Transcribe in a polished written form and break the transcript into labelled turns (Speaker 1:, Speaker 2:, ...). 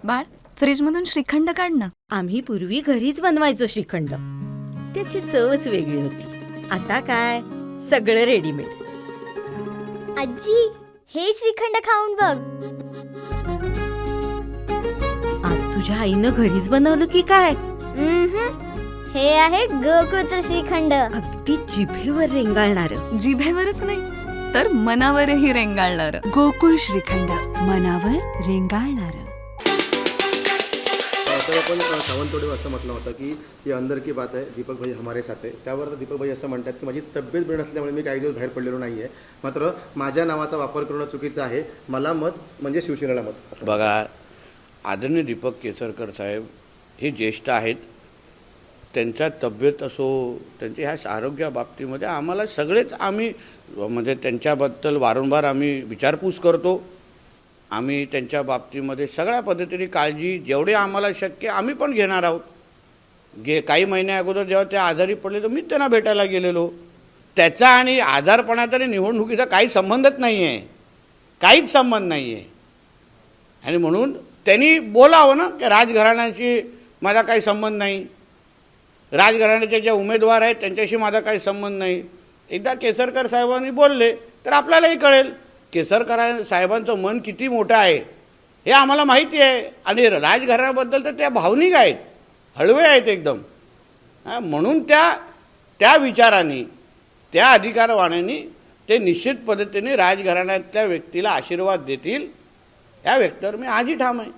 Speaker 1: बाळ, फ्रीजमधून श्रीखंड काढ ना.
Speaker 2: आम्ही पूर्वी घरीच बनवायचो श्रीखंड. त्याची चवच वेगळी होती. आता काय सगळं रेडीमेड.
Speaker 3: आजी, हे श्रीखंड खाऊन बघ.
Speaker 2: आज तुझ्या आईनं घरीच बनवलं की काय?
Speaker 3: हे आहे गोकुळचं श्रीखंड.
Speaker 2: अगदी जिभेवर रेंगाळणार.
Speaker 1: जिभेवरच नाही तर मनावरही रेंगाळणार.
Speaker 4: गोकुळ श्रीखंड, मनावर रेंगाळणार.
Speaker 5: तर आपण सावंतवाडी असं म्हटलं होतं की ये अंदर की बात आहे, दीपक भाई हमारे साथ आहे. त्यावर दीपक भाई असं म्हणतात की माझी तब्येत बरी नसल्यामुळे मी काही दिवस बाहेर पडलेलो नाही आहे, मात्र माझ्या नावाचा वापर करणं चुकीचं आहे. मला मत म्हणजे शिवसेनेला मत. असं
Speaker 6: बघा, आदरणीय दीपक केसरकर साहेब हे ज्येष्ठ आहेत. त्यांच्या तब्येत असो, त्यांच्या ह्या आरोग्याबाबतीमध्ये आम्हाला सगळेच आम्ही म्हणजे त्यांच्याबद्दल वारंवार आम्ही विचारपूस करतो. आम्ही त्यांच्या बाबतीमध्ये सगळ्या पद्धतीने काळजी जेवढे आम्हाला शक्य आम्ही पण घेणार आहोत. काही महिन्या अगोदर जेव्हा ते आजारी पडले तर मीच त्यांना भेटायला गेलेलो. त्याचा आणि आजारपणाचा आणि निवडणुकीचा काही संबंधच नाही आहे, काहीच संबंध नाही आहे. आणि म्हणून त्यांनी बोलावं ना की राजघराण्याशी माझा काही संबंध नाही, राजघराण्याचे जे उमेदवार आहेत त्यांच्याशी माझा काही संबंध नाही. एकदा केसरकर साहेबांनी बोलले तर आपल्यालाही कळेल केसरकर साहेबांचं मन किती मोठं आहे हे आम्हाला माहिती आहे. आणि राजघराण्याबद्दल तर त्या भावनिक आहेत, हळवे आहेत एकदम. म्हणून त्या विचारांनी, त्या अधिकारवाण्यानी ते निश्चित पद्धतीने राजघराण्यातल्या व्यक्तीला आशीर्वाद देतील या व्यक्तीवर मी आजही ठाम आहे.